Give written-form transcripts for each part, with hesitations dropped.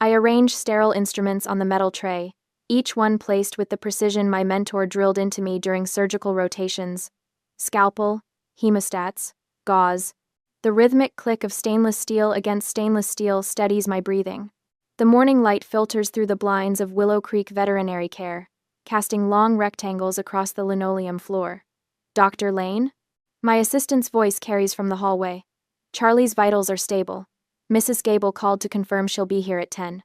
I arrange sterile instruments on the metal tray, each one placed with the precision my mentor drilled into me during surgical rotations. Scalpel, hemostats, gauze. The rhythmic click of stainless steel against stainless steel steadies my breathing. The morning light filters through the blinds of Willow Creek Veterinary Care, casting long rectangles across the linoleum floor. Dr. Lane? My assistant's voice carries from the hallway. Charlie's vitals are stable. Mrs. Gable called to confirm she'll be here at 10.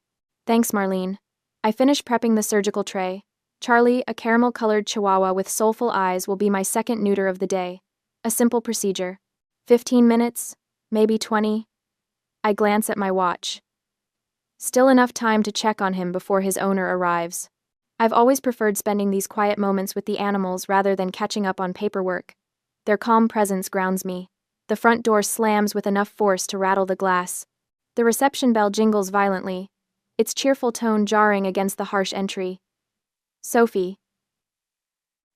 Thanks, Marlene. I finish prepping the surgical tray. Charlie, a caramel-colored chihuahua with soulful eyes, will be my second neuter of the day. A simple procedure. 15 minutes, maybe 20. I glance at my watch. Still enough time to check on him before his owner arrives. I've always preferred spending these quiet moments with the animals rather than catching up on paperwork. Their calm presence grounds me. The front door slams with enough force to rattle the glass. The reception bell jingles violently, its cheerful tone jarring against the harsh entry. Sophie.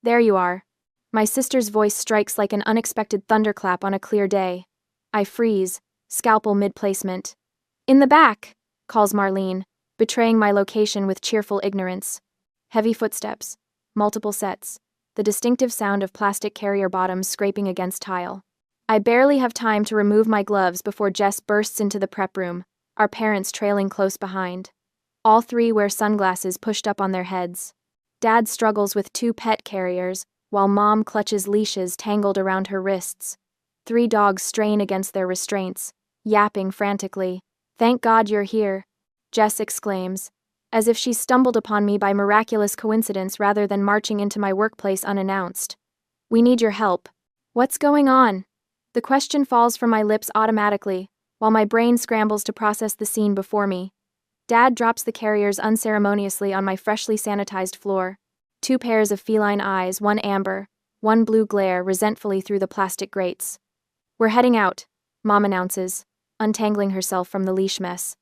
There you are. My sister's voice strikes like an unexpected thunderclap on a clear day. I freeze, scalpel mid-placement. In the back, calls Marlene, betraying my location with cheerful ignorance. Heavy footsteps, multiple sets, the distinctive sound of plastic carrier bottoms scraping against tile. I barely have time to remove my gloves before Jess bursts into the prep room, our parents trailing close behind. All three wear sunglasses pushed up on their heads. Dad struggles with 2 pet carriers, while Mom clutches leashes tangled around her wrists. 3 dogs strain against their restraints, yapping frantically. Thank God you're here, Jess exclaims, as if she stumbled upon me by miraculous coincidence rather than marching into my workplace unannounced. We need your help. What's going on? The question falls from my lips automatically, while my brain scrambles to process the scene before me. Dad drops the carriers unceremoniously on my freshly sanitized floor. 2 pairs of feline eyes, one amber, one blue glare resentfully through the plastic grates. We're heading out, Mom announces, untangling herself from the leash mess.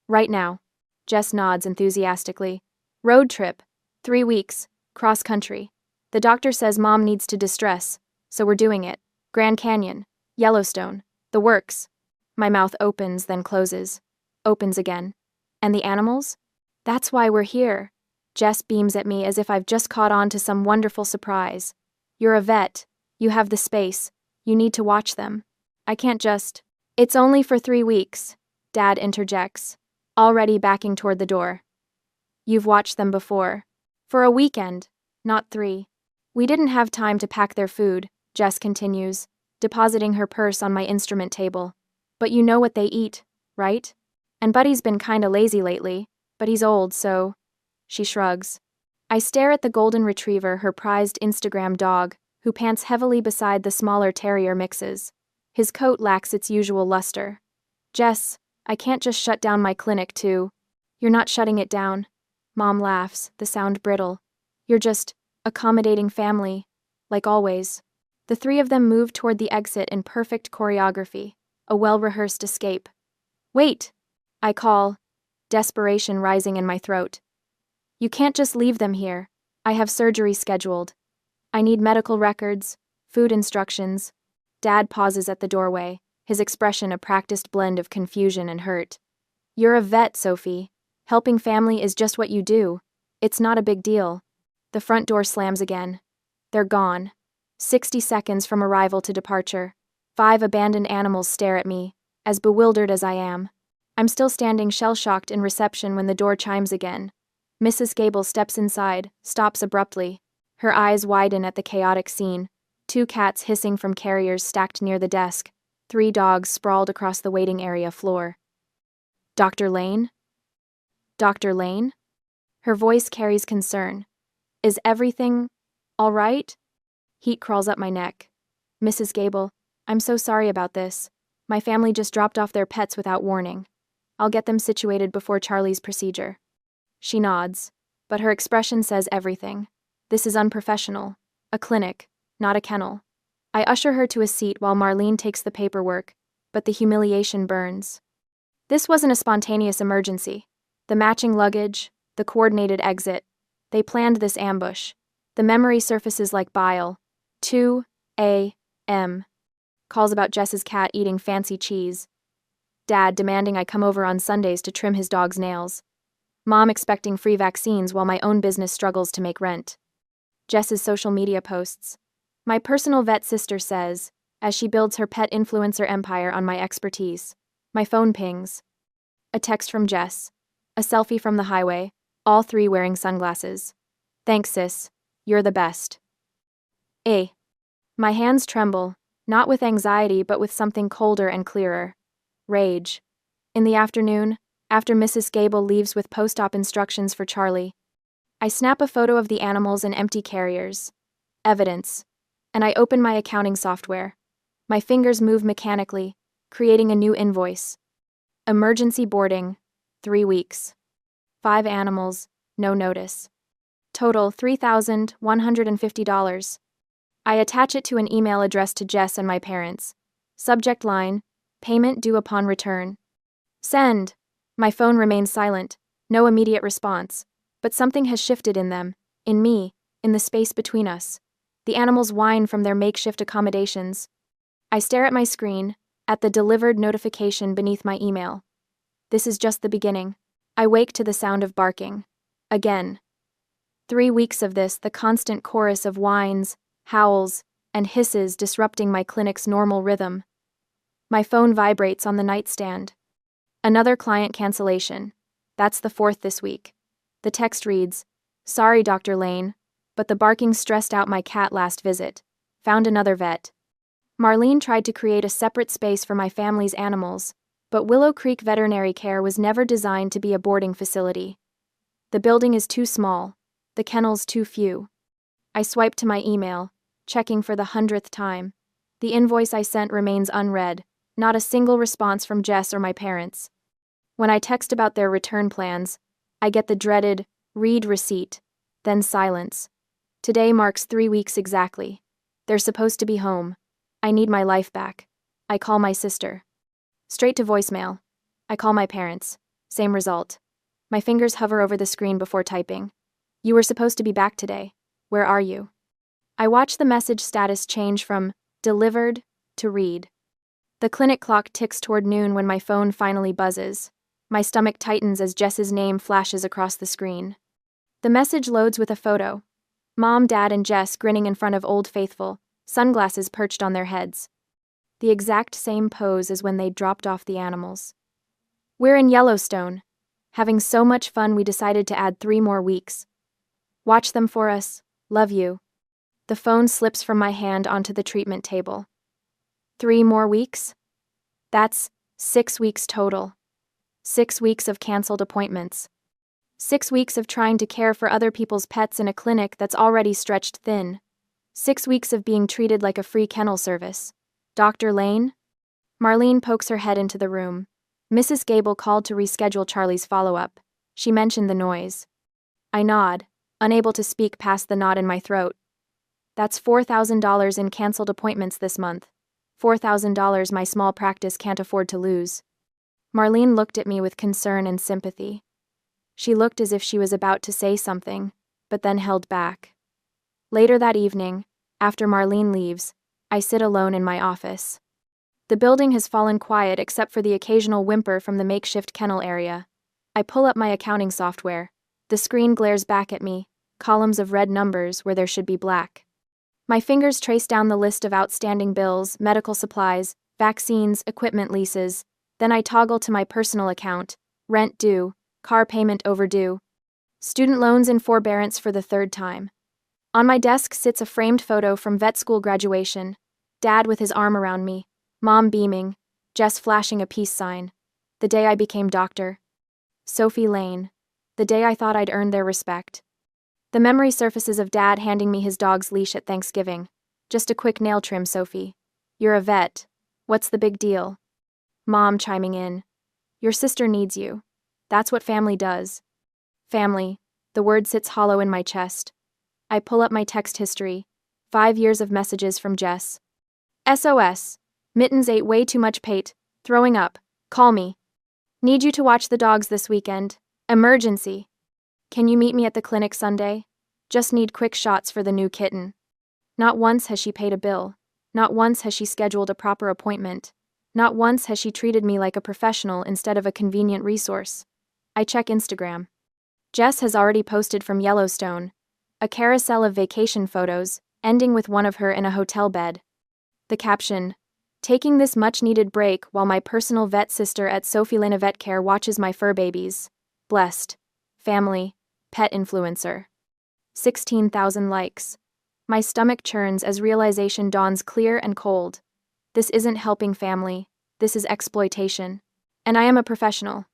Right now. Jess nods enthusiastically. Road trip. 3 weeks. Cross country. The doctor says Mom needs to distress, so we're doing it. Grand Canyon. Yellowstone. The works. My mouth opens, then closes. Opens again. And the animals? That's why we're here. Jess beams at me as if I've just caught on to some wonderful surprise. You're a vet. You have the space. You need to watch them. I can't just... It's only for 3 weeks, Dad interjects, already backing toward the door. You've watched them before. For a weekend, not 3. We didn't have time to pack their food, Jess continues, depositing her purse on my instrument table. But you know what they eat, right? And Buddy's been kinda lazy lately, but he's old, so... She shrugs. I stare at the golden retriever, her prized Instagram dog, who pants heavily beside the smaller terrier mixes. His coat lacks its usual luster. Jess, I can't just shut down my clinic too. You're not shutting it down. Mom laughs, the sound brittle. You're just accommodating family, like always. The 3 of them move toward the exit in perfect choreography, a well-rehearsed escape. Wait! I call, desperation rising in my throat. You can't just leave them here. I have surgery scheduled. I need medical records, food instructions. Dad pauses at the doorway, his expression a practiced blend of confusion and hurt. You're a vet, Sophie. Helping family is just what you do. It's not a big deal. The front door slams again. They're gone. 60 seconds from arrival to departure. 5 abandoned animals stare at me, as bewildered as I am. I'm still standing shell-shocked in reception when the door chimes again. Mrs. Gable steps inside, stops abruptly. Her eyes widen at the chaotic scene. 2 cats hissing from carriers stacked near the desk. 3 dogs sprawled across the waiting area floor. Dr. Lane? Dr. Lane? Her voice carries concern. Is everything all right? Heat crawls up my neck. Mrs. Gable, I'm so sorry about this. My family just dropped off their pets without warning. I'll get them situated before Charlie's procedure. She nods, but her expression says everything. This is unprofessional. A clinic, not a kennel. I usher her to a seat while Marlene takes the paperwork, but the humiliation burns. This wasn't a spontaneous emergency. The matching luggage, the coordinated exit. They planned this ambush. The memory surfaces like bile. 2 a.m. Calls about Jess's cat eating fancy cheese. Dad demanding I come over on Sundays to trim his dog's nails. Mom expecting free vaccines while my own business struggles to make rent. Jess's social media posts. My personal vet sister says, as she builds her pet influencer empire on my expertise. My phone pings. A text from Jess. A selfie from the highway, all three wearing sunglasses. Thanks, sis. You're the best. My hands tremble, not with anxiety but with something colder and clearer. Rage. In the afternoon, after Mrs. Gable leaves with post-op instructions for Charlie, I snap a photo of the animals and empty carriers. Evidence. And I open my accounting software. My fingers move mechanically, creating a new invoice. Emergency boarding, 3 weeks. 5 animals, no notice. Total $3,150. I attach it to an email addressed to Jess and my parents. Subject line, payment due upon return. Send. My phone remains silent, no immediate response. But something has shifted in them, in me, in the space between us. The animals whine from their makeshift accommodations. I stare at my screen, at the delivered notification beneath my email. This is just the beginning. I wake to the sound of barking. Again. 3 weeks of this, the constant chorus of whines, howls, and hisses disrupting my clinic's normal rhythm. My phone vibrates on the nightstand. Another client cancellation. That's the 4th this week. The text reads, "Sorry, Dr. Lane, but the barking stressed out my cat last visit. Found another vet." Marlene tried to create a separate space for my family's animals, but Willow Creek Veterinary Care was never designed to be a boarding facility. The building is too small, the kennels too few. I swipe to my email, checking for the 100th time. The invoice I sent remains unread, not a single response from Jess or my parents. When I text about their return plans, I get the dreaded, read receipt, then silence. Today marks 3 weeks exactly. They're supposed to be home. I need my life back. I call my sister. Straight to voicemail. I call my parents. Same result. My fingers hover over the screen before typing. You were supposed to be back today. Where are you? I watch the message status change from delivered to read. The clinic clock ticks toward noon when my phone finally buzzes. My stomach tightens as Jess's name flashes across the screen. The message loads with a photo. Mom, Dad, and Jess grinning in front of Old Faithful, sunglasses perched on their heads. The exact same pose as when they dropped off the animals. We're in Yellowstone. Having so much fun we decided to add 3 more weeks. Watch them for us. Love you. The phone slips from my hand onto the treatment table. 3 more weeks? That's 6 weeks total. 6 weeks of canceled appointments. 6 weeks of trying to care for other people's pets in a clinic that's already stretched thin. 6 weeks of being treated like a free kennel service. Dr. Lane? Marlene pokes her head into the room. Mrs. Gable called to reschedule Charlie's follow-up. She mentioned the noise. I nod, unable to speak past the knot in my throat. That's $4,000 in canceled appointments this month. $4,000 my small practice can't afford to lose. Marlene looked at me with concern and sympathy. She looked as if she was about to say something, but then held back. Later that evening, after Marlene leaves, I sit alone in my office. The building has fallen quiet except for the occasional whimper from the makeshift kennel area. I pull up my accounting software. The screen glares back at me, columns of red numbers where there should be black. My fingers trace down the list of outstanding bills, medical supplies, vaccines, equipment leases. Then I toggle to my personal account, rent due, car payment overdue, student loans in forbearance for the 3rd time. On my desk sits a framed photo from vet school graduation, Dad with his arm around me, Mom beaming, Jess flashing a peace sign. The day I became doctor. Sophie Lane. The day I thought I'd earned their respect. The memory surfaces of Dad handing me his dog's leash at Thanksgiving. Just a quick nail trim, Sophie. You're a vet. What's the big deal? Mom chiming in. Your sister needs you. That's what family does. Family. The word sits hollow in my chest. I pull up my text history. 5 years of messages from Jess. SOS. Mittens ate way too much pate. Throwing up. Call me. Need you to watch the dogs this weekend. Emergency. Can you meet me at the clinic Sunday? Just need quick shots for the new kitten. Not once has she paid a bill. Not once has she scheduled a proper appointment. Not once has she treated me like a professional instead of a convenient resource. I check Instagram. Jess has already posted from Yellowstone, a carousel of vacation photos, ending with one of her in a hotel bed. The caption, "Taking this much-needed break while my personal vet sister at Sophie Lena Vet Care watches my fur babies. Blessed. Family. Pet influencer." 16,000 likes. My stomach churns as realization dawns clear and cold. This isn't helping family, this is exploitation. And I am a professional.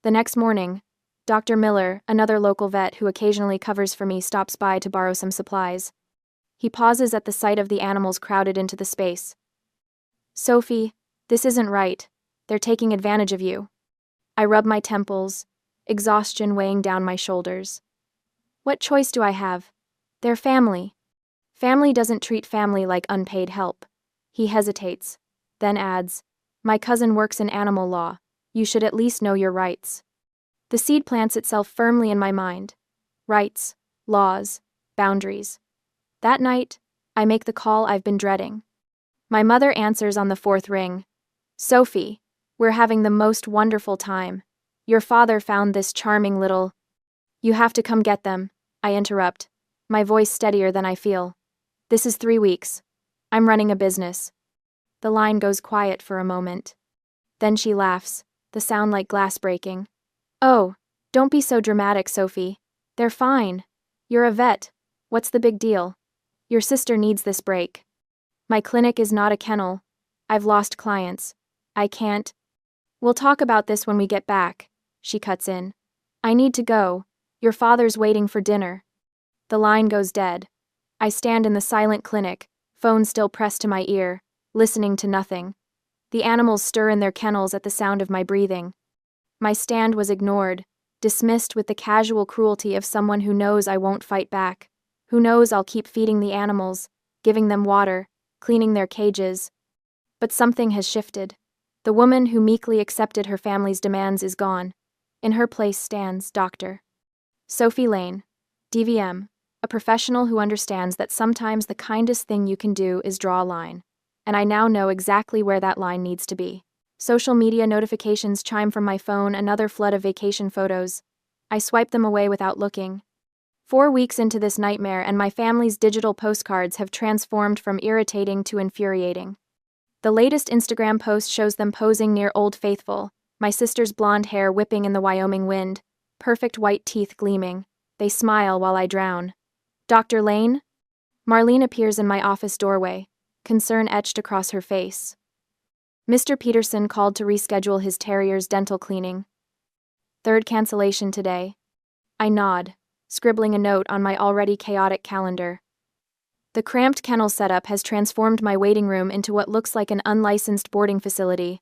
The next morning, Dr. Miller, another local vet who occasionally covers for me, stops by to borrow some supplies. He pauses at the sight of the animals crowded into the space. "Sophie, this isn't right. They're taking advantage of you." I rub my temples, exhaustion weighing down my shoulders. What choice do I have? They're family. Family doesn't treat family like unpaid help. He hesitates, then adds, "My cousin works in animal law. You should at least know your rights." The seed plants itself firmly in my mind. Rights, laws, boundaries. That night, I make the call I've been dreading. My mother answers on the fourth ring. "Sophie, we're having the most wonderful time. Your father found this charming little—" "You have to come get them," I interrupt, my voice steadier than I feel. "This is 3 weeks. I'm running a business." The line goes quiet for a moment. Then she laughs, the sound like glass breaking. "Oh, don't be so dramatic, Sophie. They're fine. You're a vet. What's the big deal? Your sister needs this break." "My clinic is not a kennel. I've lost clients. I can't—" "We'll talk about this when we get back," she cuts in. "I need to go. Your father's waiting for dinner." The line goes dead. I stand in the silent clinic, phone still pressed to my ear, listening to nothing. The animals stir in their kennels at the sound of my breathing. My stand was ignored, dismissed with the casual cruelty of someone who knows I won't fight back, who knows I'll keep feeding the animals, giving them water, cleaning their cages. But something has shifted. The woman who meekly accepted her family's demands is gone. In her place stands Dr. Sophie Lane, DVM, a professional who understands that sometimes the kindest thing you can do is draw a line. And I now know exactly where that line needs to be. Social media notifications chime from my phone, another flood of vacation photos. I swipe them away without looking. 4 weeks into this nightmare, and my family's digital postcards have transformed from irritating to infuriating. The latest Instagram post shows them posing near Old Faithful, my sister's blonde hair whipping in the Wyoming wind, perfect white teeth gleaming. They smile while I drown. "Dr. Lane?" Marlene appears in my office doorway, concern etched across her face. "Mr. Peterson called to reschedule his terrier's dental cleaning. 3rd cancellation today." I nod, scribbling a note on my already chaotic calendar. The cramped kennel setup has transformed my waiting room into what looks like an unlicensed boarding facility.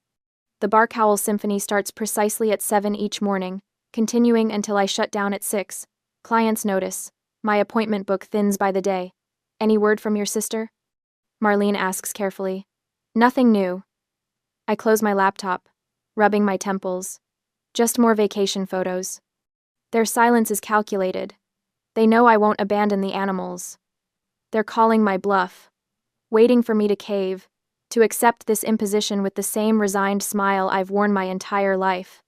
The bark howl symphony starts precisely at 7 each morning, continuing until I shut down at 6. Clients notice. My appointment book thins by the day. "Any word from your sister?" Marlene asks carefully. "Nothing new." I close my laptop, rubbing my temples. Just more vacation photos. Their silence is calculated. They know I won't abandon the animals. They're calling my bluff, waiting for me to cave, to accept this imposition with the same resigned smile I've worn my entire life.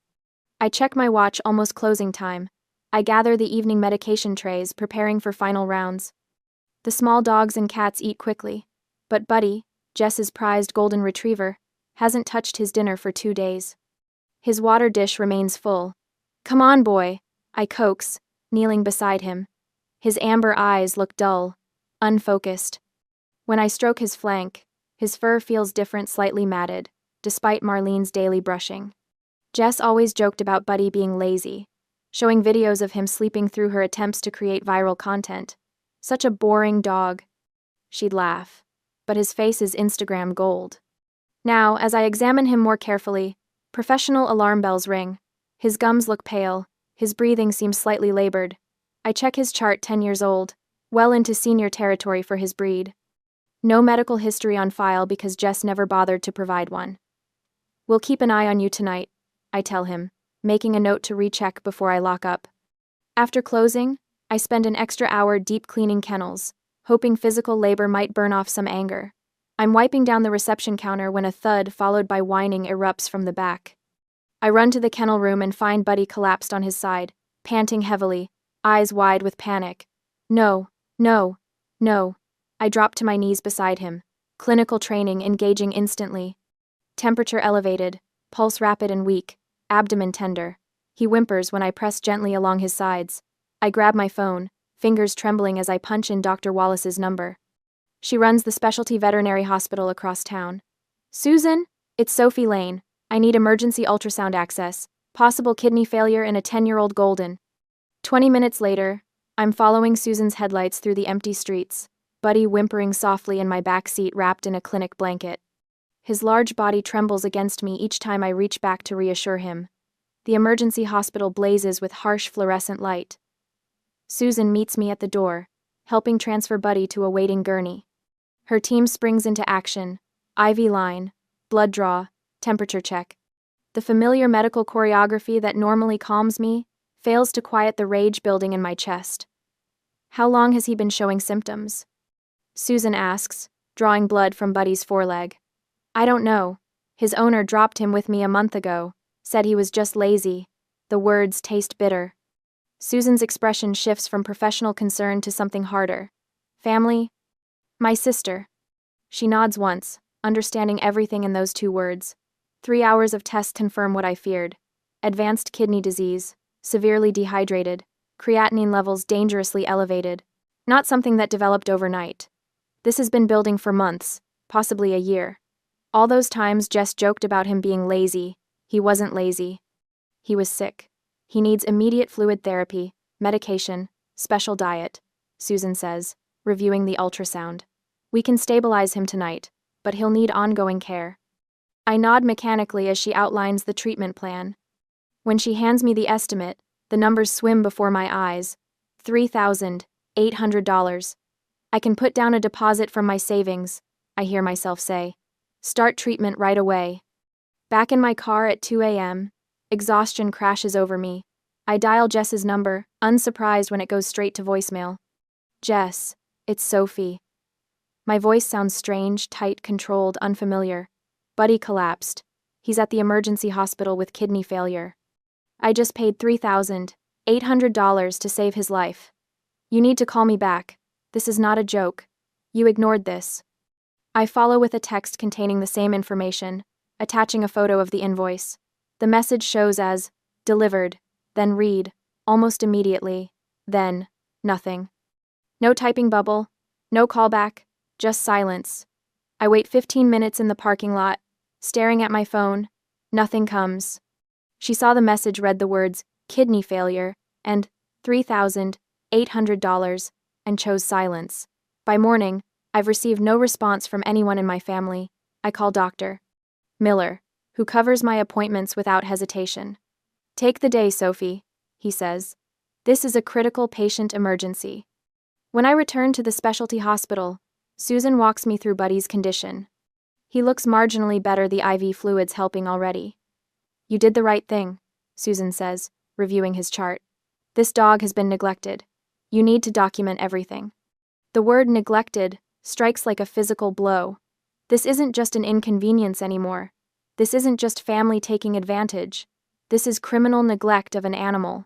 I check my watch, almost closing time. I gather the evening medication trays, preparing for final rounds. The small dogs and cats eat quickly, but Buddy, Jess's prized golden retriever, hasn't touched his dinner for 2 days. His water dish remains full. "Come on, boy," I coax, kneeling beside him. His amber eyes look dull, unfocused. When I stroke his flank, his fur feels different, slightly matted, despite Marlene's daily brushing. Jess always joked about Buddy being lazy, showing videos of him sleeping through her attempts to create viral content. "Such a boring dog." She'd laugh, but his face is Instagram gold. Now, as I examine him more carefully, professional alarm bells ring. His gums look pale, his breathing seems slightly labored. I check his chart, 10 years old, well into senior territory for his breed. No medical history on file because Jess never bothered to provide one. "We'll keep an eye on you tonight," I tell him, making a note to recheck before I lock up. After closing, I spend an extra hour deep cleaning kennels, hoping physical labor might burn off some anger. I'm wiping down the reception counter when a thud followed by whining erupts from the back. I run to the kennel room and find Buddy collapsed on his side, panting heavily, eyes wide with panic. No, no, no. I drop to my knees beside him. Clinical training engaging instantly. Temperature elevated, pulse rapid and weak, abdomen tender. He whimpers when I press gently along his sides. I grab my phone, fingers trembling as I punch in Dr. Wallace's number. She runs the specialty veterinary hospital across town. Susan? It's Sophie Lane. I need emergency ultrasound access. Possible kidney failure in a 10-year-old golden. 20 minutes later, I'm following Susan's headlights through the empty streets, Buddy whimpering softly in my back seat wrapped in a clinic blanket. His large body trembles against me each time I reach back to reassure him. The emergency hospital blazes with harsh fluorescent light. Susan meets me at the door, helping transfer Buddy to a waiting gurney. Her team springs into action, IV line, blood draw, temperature check. The familiar medical choreography that normally calms me fails to quiet the rage building in my chest. How long has he been showing symptoms? Susan asks, drawing blood from Buddy's foreleg. I don't know. His owner dropped him with me a month ago, said he was just lazy. The words taste bitter. Susan's expression shifts from professional concern to something harder. Family? My sister. She nods once, understanding everything in those two words. 3 hours of tests confirm what I feared. Advanced kidney disease, severely dehydrated, creatinine levels dangerously elevated. Not something that developed overnight. This has been building for months, possibly a year. All those times Jess joked about him being lazy. He wasn't lazy. He was sick. He needs immediate fluid therapy, medication, special diet, Susan says, reviewing the ultrasound. We can stabilize him tonight, but he'll need ongoing care. I nod mechanically as she outlines the treatment plan. When she hands me the estimate, the numbers swim before my eyes. $3,800. I can put down a deposit from my savings, I hear myself say. Start treatment right away. Back in my car at 2 a.m., exhaustion crashes over me. I dial Jess's number, unsurprised when it goes straight to voicemail. Jess, it's Sophie. My voice sounds strange, tight, controlled, unfamiliar. Buddy collapsed. He's at the emergency hospital with kidney failure. I just paid $3,800 to save his life. You need to call me back. This is not a joke. You ignored this. I follow with a text containing the same information, attaching a photo of the invoice. The message shows as delivered, then read, almost immediately, then nothing. No typing bubble, no callback, just silence. I wait 15 minutes in the parking lot, staring at my phone. Nothing comes. She saw the message read the words kidney failure and $3,800 and chose silence. By morning, I've received no response from anyone in my family. I call Dr. Miller, who covers my appointments without hesitation. Take the day, Sophie, he says. This is a critical patient emergency. When I return to the specialty hospital, Susan walks me through Buddy's condition. He looks marginally better, the IV fluids helping already. You did the right thing, Susan says, reviewing his chart. This dog has been neglected. You need to document everything. The word neglected strikes like a physical blow. This isn't just an inconvenience anymore. This isn't just family taking advantage. This is criminal neglect of an animal.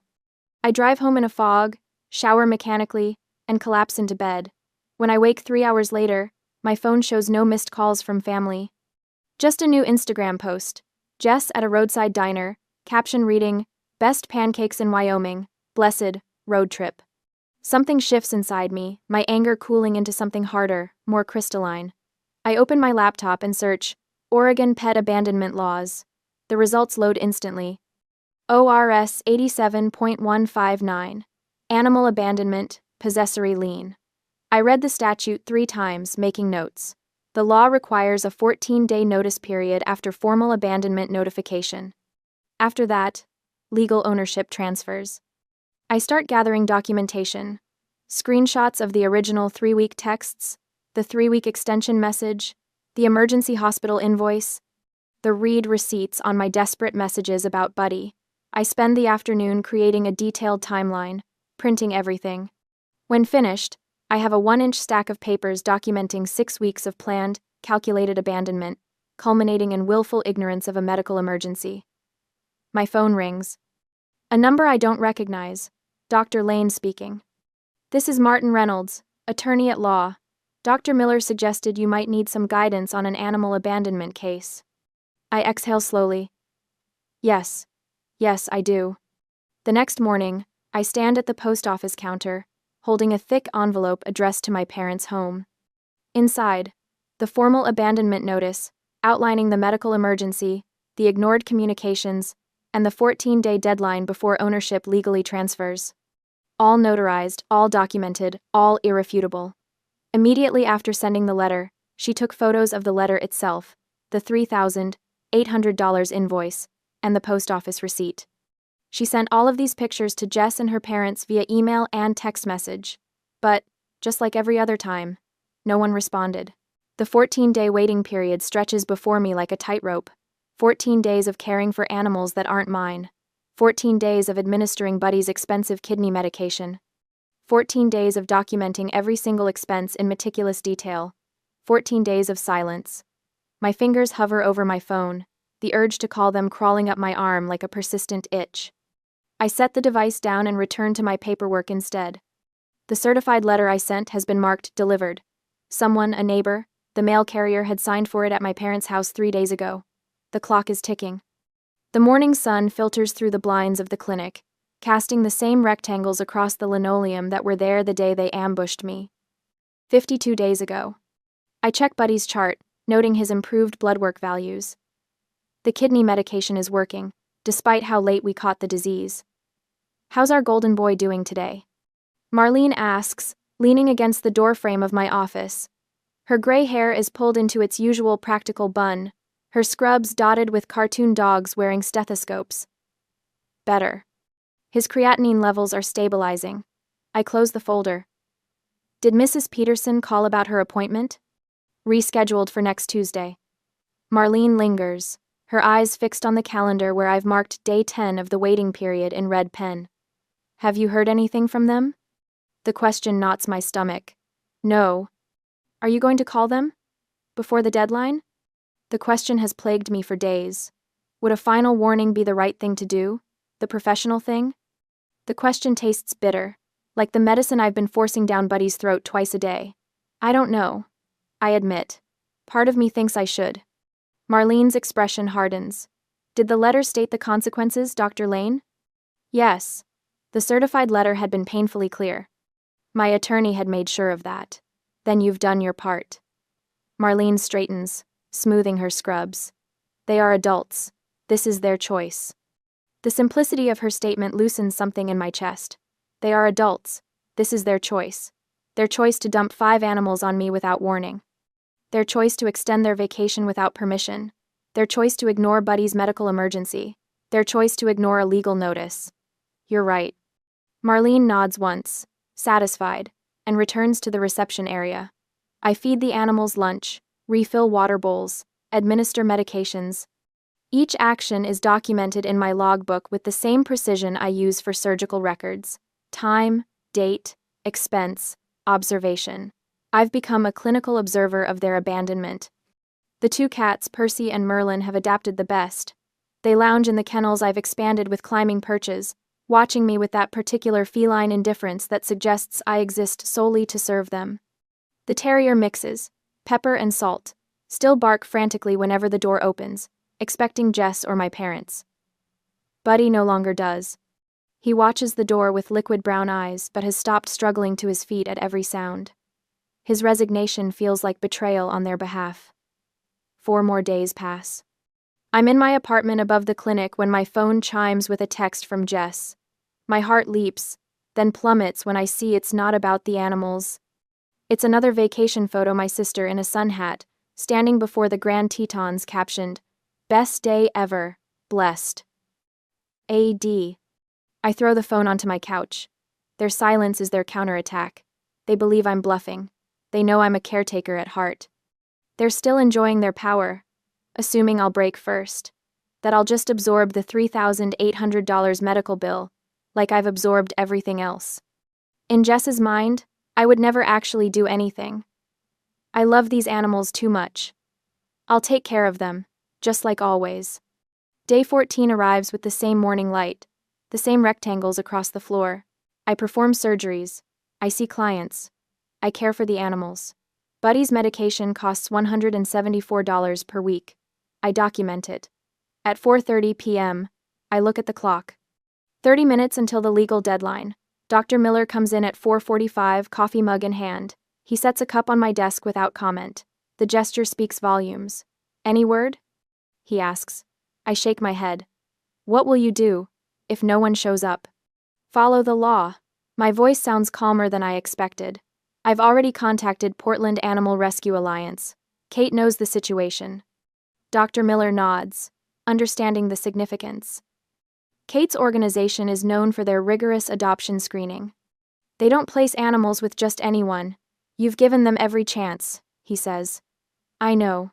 I drive home in a fog, shower mechanically, and collapse into bed. When I wake 3 hours later, my phone shows no missed calls from family. Just a new Instagram post. Jess at a roadside diner, caption reading, Best pancakes in Wyoming, blessed, road trip. Something shifts inside me, my anger cooling into something harder, more crystalline. I open my laptop and search, Oregon pet abandonment laws. The results load instantly. ORS 87.159. Animal abandonment, possessory lien. I read the statute 3 times, making notes. The law requires a 14-day notice period after formal abandonment notification. After that, legal ownership transfers. I start gathering documentation. Screenshots of the original 3-week texts, the 3-week extension message, the emergency hospital invoice, the read receipts on my desperate messages about Buddy. I spend the afternoon creating a detailed timeline, printing everything. When finished, I have a 1-inch stack of papers documenting 6 weeks of planned, calculated abandonment, culminating in willful ignorance of a medical emergency. My phone rings. A number I don't recognize. Dr. Lane speaking. This is Martin Reynolds, attorney at law. Dr. Miller suggested you might need some guidance on an animal abandonment case. I exhale slowly. Yes, I do. The next morning, I stand at the post office counter, holding a thick envelope addressed to my parents' home. Inside, the formal abandonment notice, outlining the medical emergency, the ignored communications, and the 14-day deadline before ownership legally transfers. All notarized, all documented, all irrefutable. Immediately after sending the letter, she took photos of the letter itself, the $3,800 invoice, and the post office receipt. She sent all of these pictures to Jess and her parents via email and text message. But, just like every other time, no one responded. The 14-day waiting period stretches before me like a tightrope. 14 days of caring for animals that aren't mine. 14 days of administering Buddy's expensive kidney medication. 14 days of documenting every single expense in meticulous detail. 14 days of silence. My fingers hover over my phone, the urge to call them crawling up my arm like a persistent itch. I set the device down and return to my paperwork instead. The certified letter I sent has been marked delivered. Someone, a neighbor, the mail carrier had signed for it at my parents' house 3 days ago. The clock is ticking. The morning sun filters through the blinds of the clinic, casting the same rectangles across the linoleum that were there the day they ambushed me. 52 days ago. I check Buddy's chart, noting his improved blood work values. The kidney medication is working, despite how late we caught the disease. How's our golden boy doing today? Marlene asks, leaning against the doorframe of my office. Her gray hair is pulled into its usual practical bun, her scrubs dotted with cartoon dogs wearing stethoscopes. Better. His creatinine levels are stabilizing. I close the folder. Did Mrs. Peterson call about her appointment? Rescheduled for next Tuesday. Marlene lingers, her eyes fixed on the calendar where I've marked day 10 of the waiting period in red pen. Have you heard anything from them? The question knots my stomach. No. Are you going to call them? Before the deadline? The question has plagued me for days. Would a final warning be the right thing to do? The professional thing? The question tastes bitter, like the medicine I've been forcing down Buddy's throat twice a day. I don't know. I admit. Part of me thinks I should. Marlene's expression hardens. Did the letter state the consequences, Dr. Lane? Yes. The certified letter had been painfully clear. My attorney had made sure of that. Then you've done your part. Marlene straightens, smoothing her scrubs. They are adults. This is their choice. The simplicity of her statement loosens something in my chest. They are adults. This is their choice. Their choice to dump 5 animals on me without warning. Their choice to extend their vacation without permission. Their choice to ignore Buddy's medical emergency. Their choice to ignore a legal notice. You're right. Marlene nods once, satisfied, and returns to the reception area. I feed the animals lunch, refill water bowls, administer medications. Each action is documented in my logbook with the same precision I use for surgical records. Time, date, expense, observation. I've become a clinical observer of their abandonment. The 2 cats, Percy and Merlin, have adapted the best. They lounge in the kennels I've expanded with climbing perches, watching me with that particular feline indifference that suggests I exist solely to serve them. The terrier mixes, pepper and salt, still bark frantically whenever the door opens, expecting Jess or my parents. Buddy no longer does. He watches the door with liquid brown eyes but has stopped struggling to his feet at every sound. His resignation feels like betrayal on their behalf. 4 more days pass. I'm in my apartment above the clinic when my phone chimes with a text from Jess. My heart leaps, then plummets when I see it's not about the animals. It's another vacation photo my sister in a sun hat, standing before the Grand Tetons captioned, "Best day ever, blessed." A.D. I throw the phone onto my couch. Their silence is their counterattack. They believe I'm bluffing. They know I'm a caretaker at heart. They're still enjoying their power, assuming I'll break first, that I'll just absorb the $3,800 medical bill, like I've absorbed everything else. In Jess's mind, I would never actually do anything. I love these animals too much. I'll take care of them, just like always. Day 14 arrives with the same morning light. The same rectangles across the floor. I perform surgeries. I see clients. I care for the animals. Buddy's medication costs $174 per week. I document it. At 4:30 p.m., I look at the clock. 30 minutes until the legal deadline. Dr. Miller comes in at 4:45, coffee mug in hand. He sets a cup on my desk without comment. The gesture speaks volumes. Any word? He asks. I shake my head. What will you do if no one shows up? Follow the law. My voice sounds calmer than I expected. I've already contacted Portland Animal Rescue Alliance. Kate knows the situation. Dr. Miller nods, understanding the significance. Kate's organization is known for their rigorous adoption screening. They don't place animals with just anyone. You've given them every chance, he says. I know.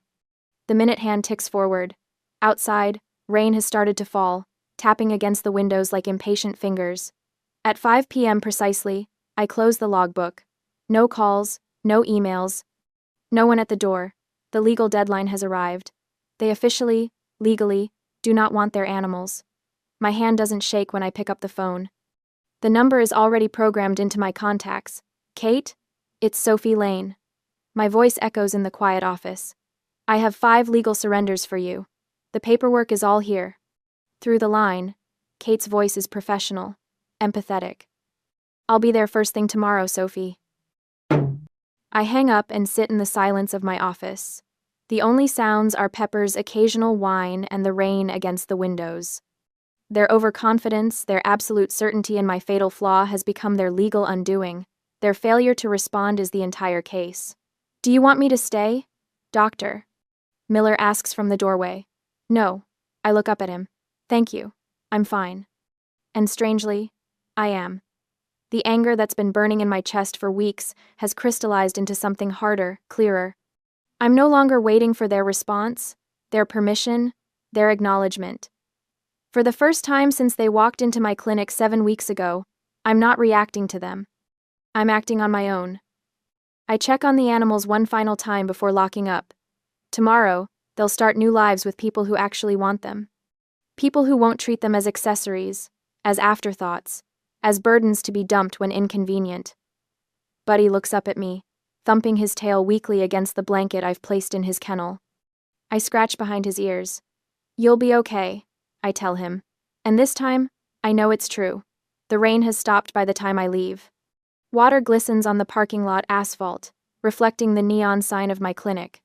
The minute hand ticks forward. Outside, rain has started to fall, tapping against the windows like impatient fingers. At 5 p.m. precisely, I close the logbook. No calls, no emails. No one at the door. The legal deadline has arrived. They officially, legally, do not want their animals. My hand doesn't shake when I pick up the phone. The number is already programmed into my contacts. Kate? It's Sophie Lane. My voice echoes in the quiet office. I have 5 legal surrenders for you. The paperwork is all here. Through the line, Kate's voice is professional, empathetic. I'll be there first thing tomorrow, Sophie. I hang up and sit in the silence of my office. The only sounds are Pepper's occasional whine and the rain against the windows. Their overconfidence, their absolute certainty in my fatal flaw has become their legal undoing. Their failure to respond is the entire case. Do you want me to stay? Doctor. Miller asks from the doorway. No. I look up at him. Thank you. I'm fine. And strangely, I am. The anger that's been burning in my chest for weeks has crystallized into something harder, clearer. I'm no longer waiting for their response, their permission, their acknowledgement. For the first time since they walked into my clinic 7 weeks ago, I'm not reacting to them. I'm acting on my own. I check on the animals one final time before locking up. Tomorrow, they'll start new lives with people who actually want them. People who won't treat them as accessories, as afterthoughts, as burdens to be dumped when inconvenient. Buddy looks up at me, thumping his tail weakly against the blanket I've placed in his kennel. I scratch behind his ears. You'll be okay, I tell him. And this time, I know it's true. The rain has stopped by the time I leave. Water glistens on the parking lot asphalt, reflecting the neon sign of my clinic.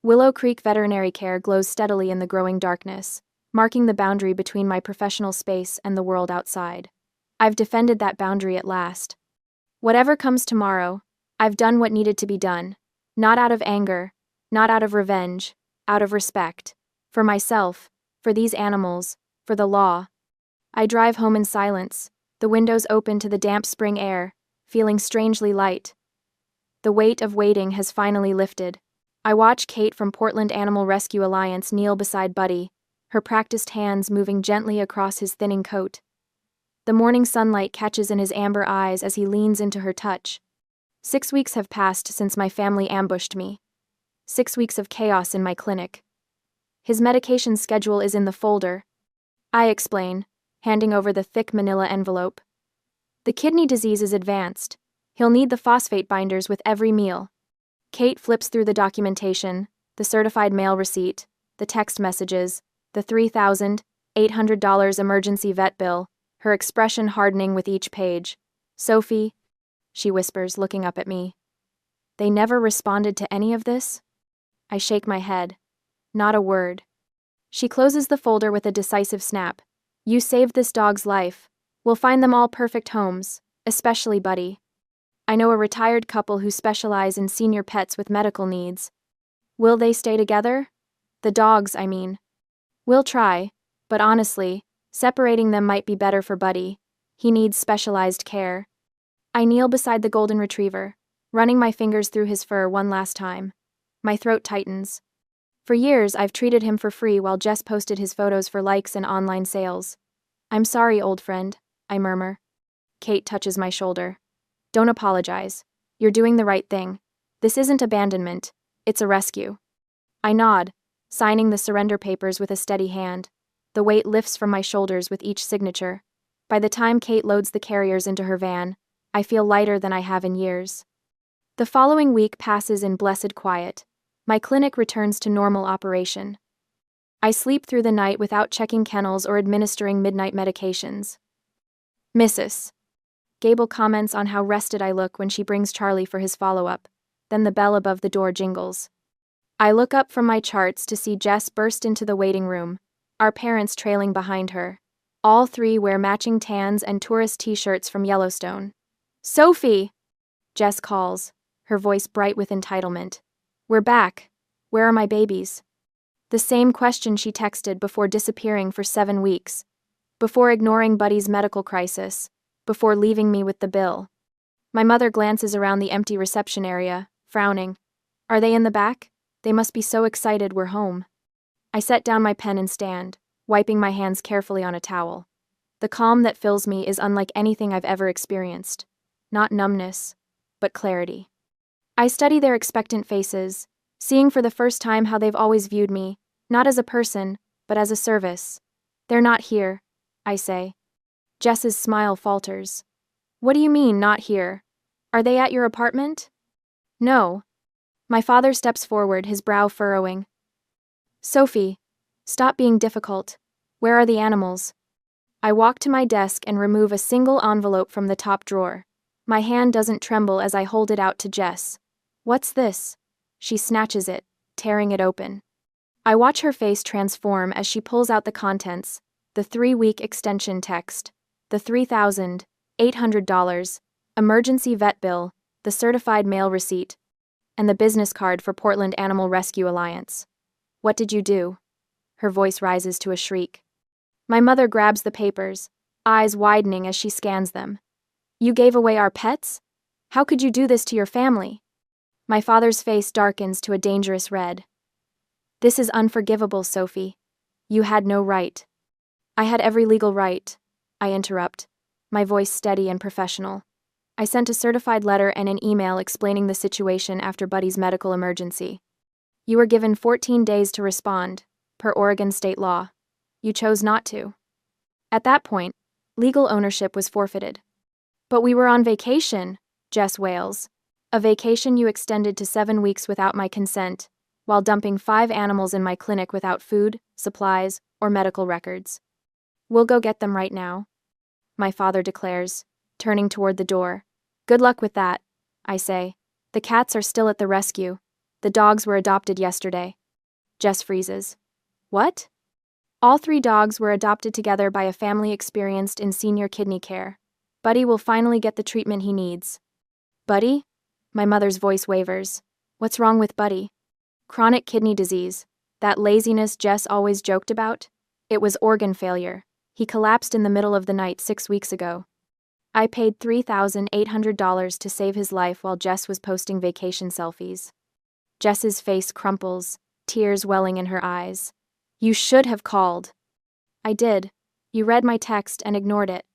Willow Creek Veterinary Care glows steadily in the growing darkness, marking the boundary between my professional space and the world outside. I've defended that boundary at last. Whatever comes tomorrow, I've done what needed to be done. Not out of anger, not out of revenge, out of respect. For myself, for these animals, for the law. I drive home in silence, the windows open to the damp spring air, feeling strangely light. The weight of waiting has finally lifted. I watch Kate from Portland Animal Rescue Alliance kneel beside Buddy, her practiced hands moving gently across his thinning coat. The morning sunlight catches in his amber eyes as he leans into her touch. 6 weeks have passed since my family ambushed me. 6 weeks of chaos in my clinic. His medication schedule is in the folder. I explain, handing over the thick manila envelope. The kidney disease is advanced. He'll need the phosphate binders with every meal. Kate flips through the documentation, the certified mail receipt, the text messages, the $3,800 emergency vet bill, her expression hardening with each page. Sophie, she whispers, looking up at me. They never responded to any of this? I shake my head. Not a word. She closes the folder with a decisive snap. You saved this dog's life. We'll find them all perfect homes, especially Buddy. I know a retired couple who specialize in senior pets with medical needs. Will they stay together? The dogs, I mean. We'll try, but honestly, separating them might be better for Buddy. He needs specialized care. I kneel beside the golden retriever, running my fingers through his fur one last time. My throat tightens. For years, I've treated him for free while Jess posted his photos for likes and online sales. I'm sorry, old friend, I murmur. Kate touches my shoulder. Don't apologize. You're doing the right thing. This isn't abandonment. It's a rescue. I nod, signing the surrender papers with a steady hand. The weight lifts from my shoulders with each signature. By the time Kate loads the carriers into her van, I feel lighter than I have in years. The following week passes in blessed quiet. My clinic returns to normal operation. I sleep through the night without checking kennels or administering midnight medications. Mrs. Gable comments on how rested I look when she brings Charlie for his follow-up. Then the bell above the door jingles. I look up from my charts to see Jess burst into the waiting room, our parents trailing behind her. All three wear matching tans and tourist t-shirts from Yellowstone. "Sophie!" Jess calls, her voice bright with entitlement. "We're back. Where are my babies?" The same question she texted before disappearing for 7 weeks. Before ignoring Buddy's medical crisis. Before leaving me with the bill. My mother glances around the empty reception area, frowning. "Are they in the back? They must be so excited we're home." I set down my pen and stand, wiping my hands carefully on a towel. The calm that fills me is unlike anything I've ever experienced. Not numbness, but clarity. I study their expectant faces, seeing for the first time how they've always viewed me, not as a person, but as a service. "They're not here," I say. Jess's smile falters. "What do you mean, not here? Are they at your apartment?" "No." My father steps forward, his brow furrowing. "Sophie, stop being difficult. Where are the animals?" I walk to my desk and remove a single envelope from the top drawer. My hand doesn't tremble as I hold it out to Jess. "What's this?" She snatches it, tearing it open. I watch her face transform as she pulls out the contents, the 3-week extension text, the $3,800, emergency vet bill, the certified mail receipt, and the business card for Portland Animal Rescue Alliance. "What did you do?" Her voice rises to a shriek. My mother grabs the papers, eyes widening as she scans them. "You gave away our pets? How could you do this to your family?" My father's face darkens to a dangerous red. "This is unforgivable, Sophie. You had no right." "I had every legal right," I interrupt, my voice steady and professional. "I sent a certified letter and an email explaining the situation after Buddy's medical emergency. You were given 14 days to respond, per Oregon state law. You chose not to. At that point, legal ownership was forfeited." "But we were on vacation," Jess wails. "A vacation you extended to 7 weeks without my consent, while dumping 5 animals in my clinic without food, supplies, or medical records." "We'll go get them right now," my father declares, turning toward the door. "Good luck with that," I say. "The cats are still at the rescue. The dogs were adopted yesterday." Jess freezes. "What?" "All 3 dogs were adopted together by a family experienced in senior kidney care. Buddy will finally get the treatment he needs." "Buddy?" My mother's voice wavers. "What's wrong with Buddy?" "Chronic kidney disease. That laziness Jess always joked about? It was organ failure. He collapsed in the middle of the night 6 weeks ago. I paid $3,800 to save his life while Jess was posting vacation selfies." Jess's face crumples, tears welling in her eyes. "You should have called." "I did. You read my text and ignored it.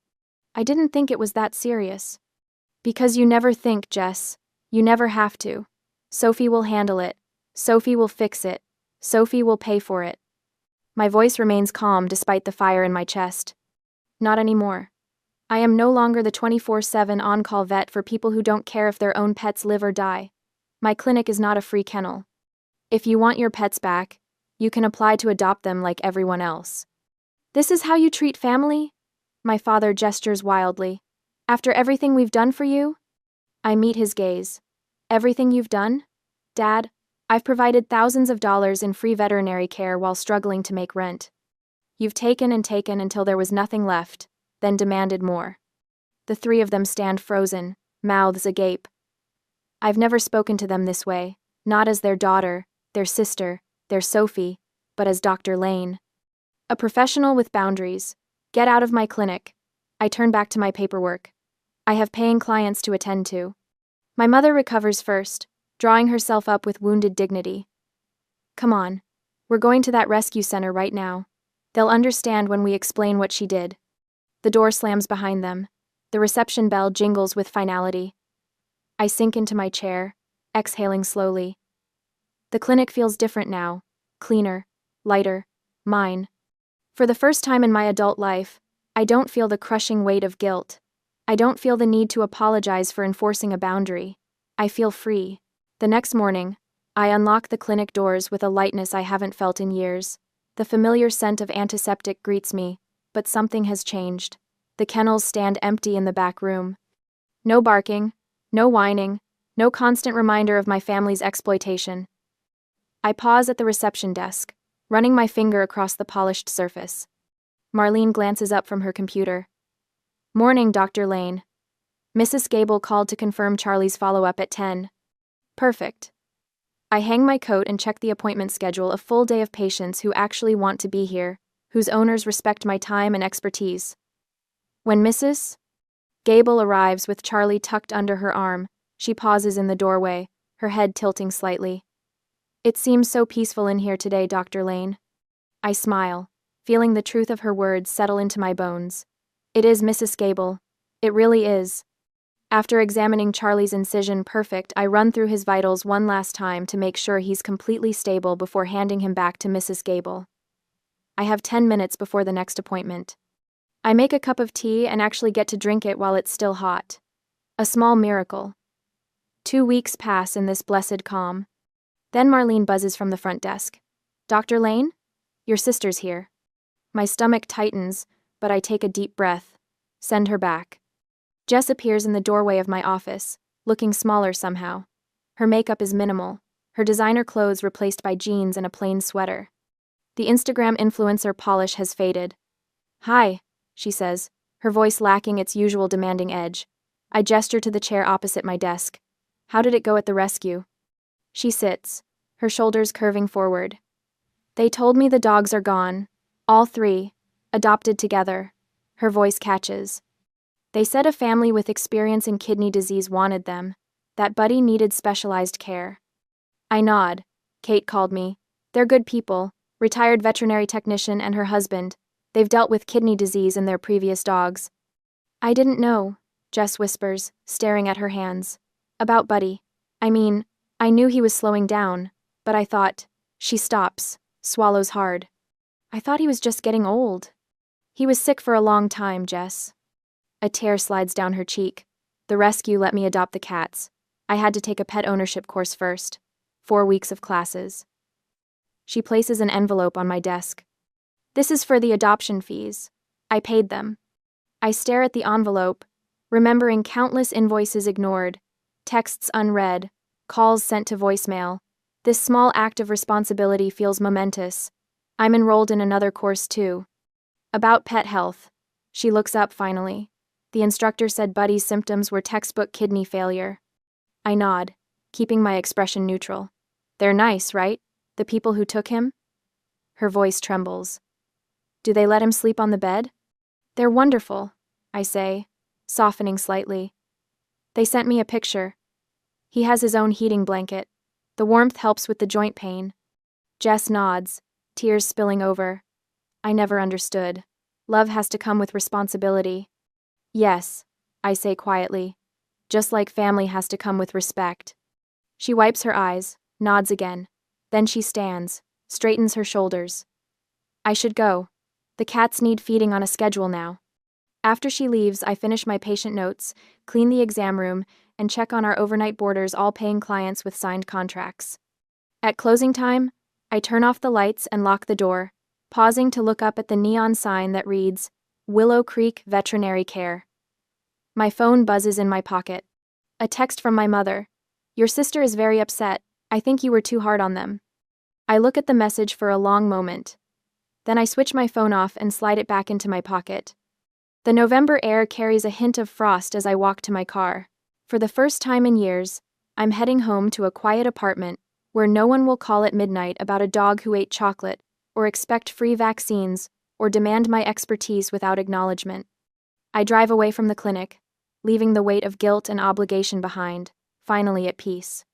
I didn't think it was that serious." "Because you never think, Jess. You never have to. Sophie will handle it. Sophie will fix it. Sophie will pay for it." My voice remains calm despite the fire in my chest. "Not anymore. I am no longer the 24/7 on-call vet for people who don't care if their own pets live or die. My clinic is not a free kennel. If you want your pets back, you can apply to adopt them like everyone else." "This is how you treat family?" My father gestures wildly. "After everything we've done for you?" I meet his gaze. "Everything you've done? Dad, I've provided thousands of dollars in free veterinary care while struggling to make rent. You've taken and taken until there was nothing left, then demanded more." The 3 of them stand frozen, mouths agape. I've never spoken to them this way, not as their daughter, their sister, their Sophie, but as Dr. Lane. A professional with boundaries. Get out of my clinic. I turn back to my paperwork. I have paying clients to attend to. My mother recovers first, drawing herself up with wounded dignity. "Come on. We're going to that rescue center right now. They'll understand when we explain what she did." The door slams behind them. The reception bell jingles with finality. I sink into my chair, exhaling slowly. The clinic feels different now, cleaner, lighter, mine. For the first time in my adult life, I don't feel the crushing weight of guilt. I don't feel the need to apologize for enforcing a boundary. I feel free. The next morning, I unlock the clinic doors with a lightness I haven't felt in years. The familiar scent of antiseptic greets me, but something has changed. The kennels stand empty in the back room. No barking, no whining, no constant reminder of my family's exploitation. I pause at the reception desk, running my finger across the polished surface. Marlene glances up from her computer. "Morning, Dr. Lane." Mrs. Gable called to confirm Charlie's follow-up at 10. Perfect. I hang my coat and check the appointment schedule, a full day of patients who actually want to be here, whose owners respect my time and expertise. When Mrs. Gable arrives with Charlie tucked under her arm, she pauses in the doorway, her head tilting slightly. "It seems so peaceful in here today, Dr. Lane." I smile, feeling the truth of her words settle into my bones. It is, Mrs. Gable. It really is. After examining Charlie's incision perfect, I run through his vitals one last time to make sure he's completely stable before handing him back to Mrs. Gable. I have 10 minutes before the next appointment. I make a cup of tea and actually get to drink it while it's still hot. A small miracle. 2 weeks pass in this blessed calm. Then Marlene buzzes from the front desk. "Dr. Lane? Your sister's here." My stomach tightens, but I take a deep breath. Send her back. Jess appears in the doorway of my office, looking smaller somehow. Her makeup is minimal, her designer clothes replaced by jeans and a plain sweater. The Instagram influencer polish has faded. "Hi," she says, her voice lacking its usual demanding edge. I gesture to the chair opposite my desk. "How did it go at the rescue?" She sits, her shoulders curving forward. "They told me the dogs are gone. All 3, adopted together." Her voice catches. "They said a family with experience in kidney disease wanted them. That Buddy needed specialized care." I nod. Kate called me. "They're good people, retired veterinary technician and her husband. They've dealt with kidney disease in their previous dogs." "I didn't know," Jess whispers, staring at her hands. "About Buddy. I mean, I knew he was slowing down, but I thought..." She stops, swallows hard. "I thought he was just getting old." "He was sick for a long time, Jess." A tear slides down her cheek. "The rescue let me adopt the cats. I had to take a pet ownership course first. 4 weeks of classes." She places an envelope on my desk. "This is for the adoption fees. I paid them." I stare at the envelope, remembering countless invoices ignored, texts unread, calls sent to voicemail. This small act of responsibility feels momentous. I'm enrolled in another course too. About pet health. She looks up finally. The instructor said Buddy's symptoms were textbook kidney failure. I nod, keeping my expression neutral. "They're nice, right? The people who took him?" Her voice trembles. "Do they let him sleep on the bed?" "They're wonderful," I say, softening slightly. "They sent me a picture. He has his own heating blanket. The warmth helps with the joint pain." Jess nods, tears spilling over. I never understood. Love has to come with responsibility. "Yes," I say quietly, "just like family has to come with respect." She wipes her eyes, nods again. Then she stands, straightens her shoulders. "I should go. The cats need feeding on a schedule now." After she leaves, I finish my patient notes, clean the exam room, and check on our overnight boarders, all paying clients with signed contracts. At closing time, I turn off the lights and lock the door, pausing to look up at the neon sign that reads, Willow Creek Veterinary Care. My phone buzzes in my pocket. A text from my mother. "Your sister is very upset. I think you were too hard on them." I look at the message for a long moment. Then I switch my phone off and slide it back into my pocket. The November air carries a hint of frost as I walk to my car. For the first time in years, I'm heading home to a quiet apartment where no one will call at midnight about a dog who ate chocolate, or expect free vaccines, or demand my expertise without acknowledgement. I drive away from the clinic, leaving the weight of guilt and obligation behind, finally at peace.